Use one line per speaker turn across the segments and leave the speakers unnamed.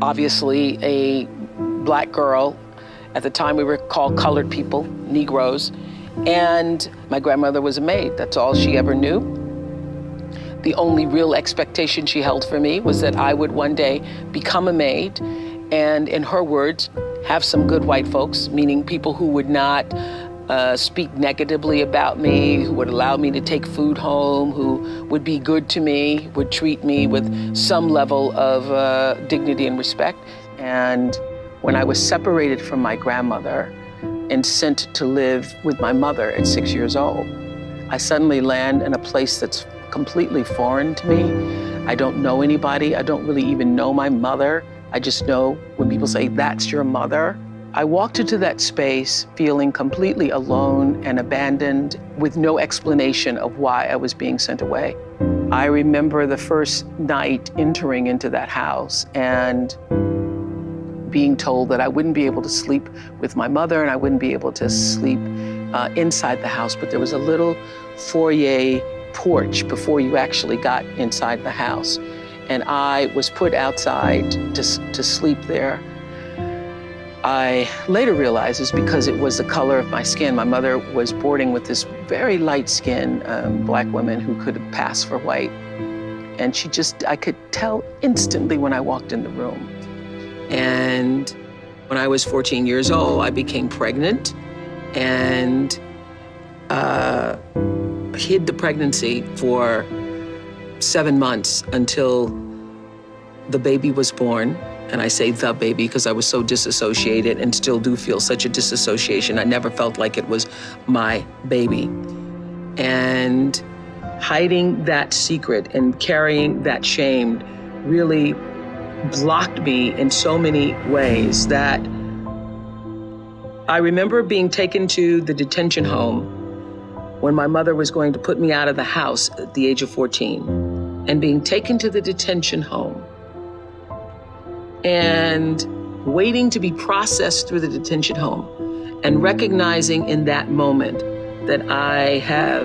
obviously a black girl. At the time we were called colored people, Negroes. And my grandmother was a maid. That's all she ever knew. The only real expectation she held for me was that I would one day become a maid and, in her words, have some good white folks, meaning people who would not speak negatively about me, who would allow me to take food home, who would be good to me, would treat me with some level of dignity and respect. And when I was separated from my grandmother and sent to live with my mother at 6 years old, I suddenly land in a place that's completely foreign to me. I don't know anybody. I don't really even know my mother. I just know when people say, "That's your mother." I walked into that space feeling completely alone and abandoned with no explanation of why I was being sent away. I remember the first night entering into that house and being told that I wouldn't be able to sleep with my mother and I wouldn't be able to sleep inside the house, but there was a little foyer porch before you actually got inside the house. And I was put outside to sleep there. I later realized it's because it was the color of my skin. My mother was boarding with this very light-skinned black woman who could pass for white. And I could tell instantly when I walked in the room. And when I was 14 years old, I became pregnant and hid the pregnancy for 7 months until the baby was born. And I say the baby because I was so disassociated and still do feel such a disassociation. I never felt like it was my baby. And hiding that secret and carrying that shame really blocked me in so many ways that I remember being taken to the detention home when my mother was going to put me out of the house at the age of 14, and being taken to the detention home and waiting to be processed through the detention home and recognizing in that moment that I have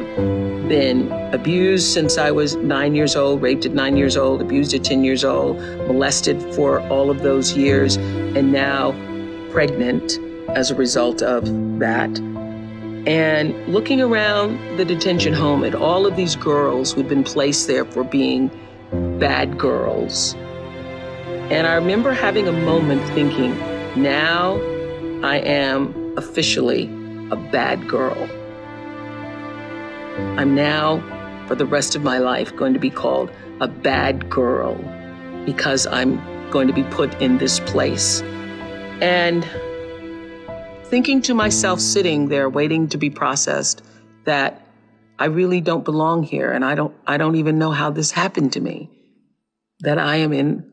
been abused since I was 9 years old, raped at 9 years old, abused at 10 years old, molested for all of those years, and now pregnant as a result of that. And looking around the detention home at all of these girls who'd been placed there for being bad girls. And I remember having a moment thinking, now I am officially a bad girl. I'm now, for the rest of my life, going to be called a bad girl because I'm going to be put in this place. And thinking to myself, sitting there waiting to be processed, that I really don't belong here, and I don't even know how this happened to me, that I am in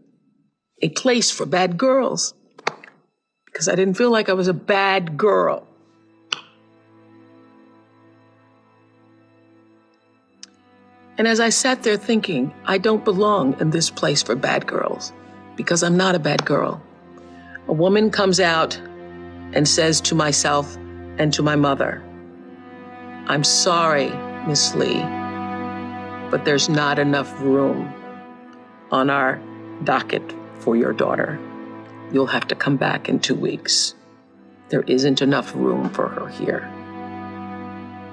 a place for bad girls because I didn't feel like I was a bad girl. And as I sat there thinking, I don't belong in this place for bad girls because I'm not a bad girl, a woman comes out and says to myself and to my mother, "I'm sorry, Miss Lee, but there's not enough room on our docket for your daughter. You'll have to come back in 2 weeks. There isn't enough room for her here."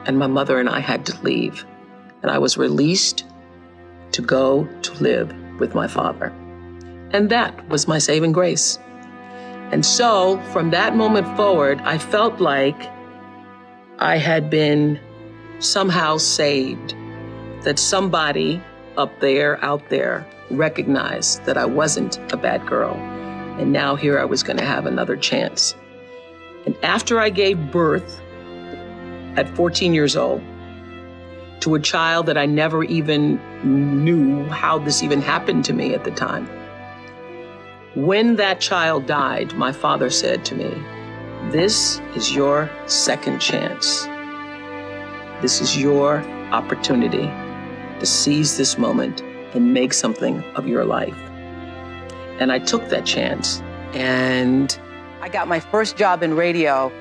And my mother and I had to leave. And I was released to go to live with my father. And that was my saving grace. And so from that moment forward, I felt like I had been somehow saved, that somebody up there, out there, recognized that I wasn't a bad girl. And now here I was going to have another chance. And after I gave birth at 14 years old, to a child that I never even knew how this even happened to me at the time. When that child died, my father said to me, "This is your second chance. This is your opportunity to seize this moment and make something of your life." And I took that chance. And I got my first job in radio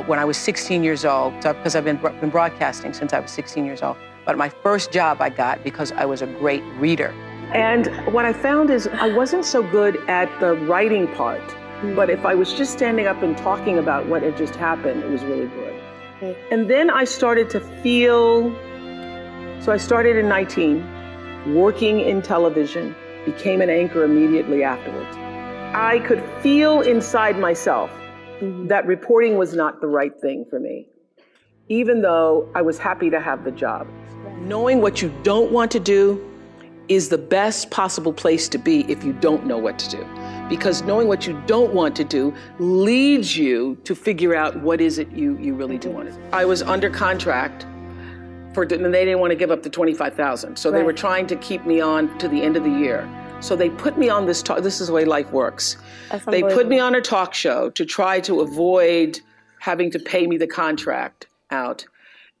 when I was 16 years old, because I've been broadcasting since I was 16 years old. But my first job I got because I was a great reader. And what I found is I wasn't so good at the writing part, but if I was just standing up and talking about what had just happened, it was really good.
Okay.
And then I started to feel, so I started in 19, working in television, became an anchor immediately afterwards. I could feel inside myself that reporting was not the right thing for me, even though I was happy to have the job. Knowing what you don't want to do is the best possible place to be if you don't know what to do. Because knowing what you don't want to do leads you to figure out what is it you really do want to do. I was under contract and they didn't want to give up the $25,000. So they were trying to keep me on to the end of the year. So they put me on this this is the way life works. They put me on a talk show to try to avoid having to pay me the contract out.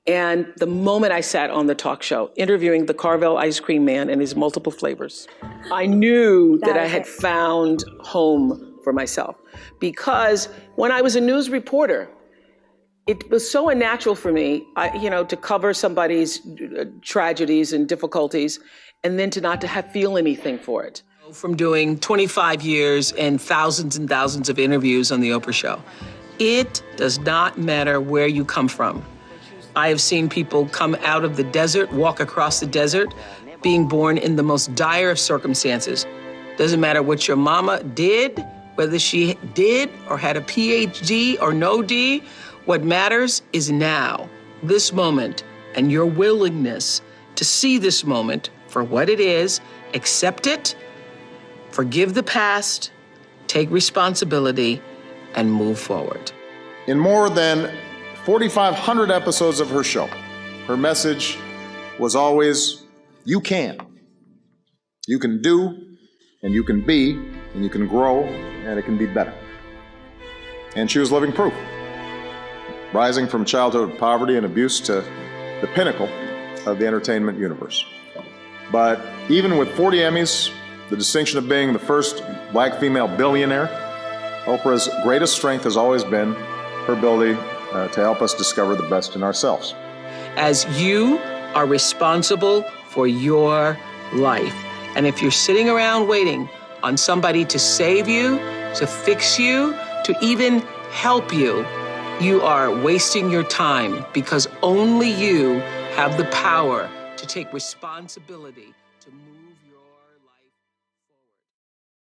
And the moment I sat on the talk show, interviewing the Carvel ice cream man and his multiple flavors, I knew that I had found home for myself. Because when I was a news reporter, it was so unnatural for me, to cover somebody's tragedies and difficulties, and then to not to feel anything for it. From doing 25 years and thousands of interviews on the Oprah show, it does not matter where you come from. I have seen people come out of the desert, walk across the desert, being born in the most dire of circumstances. Doesn't matter what your mama did, whether she did or had a PhD or no D. What matters is now, this moment, and your willingness to see this moment for what it is, accept it, forgive the past, take responsibility, and move forward.
In more than 4,500 episodes of her show, her message was always, you can. You can do, and you can be, and you can grow, and it can be better. And she was living proof, rising from childhood poverty and abuse to the pinnacle of the entertainment universe. But even with 40 Emmys, the distinction of being the first Black female billionaire, Oprah's greatest strength has always been her ability to help us discover the best in ourselves.
As you are responsible for your life. And if you're sitting around waiting on somebody to save you, to fix you, to even help you, you are wasting your time, because only you have the power to take responsibility to move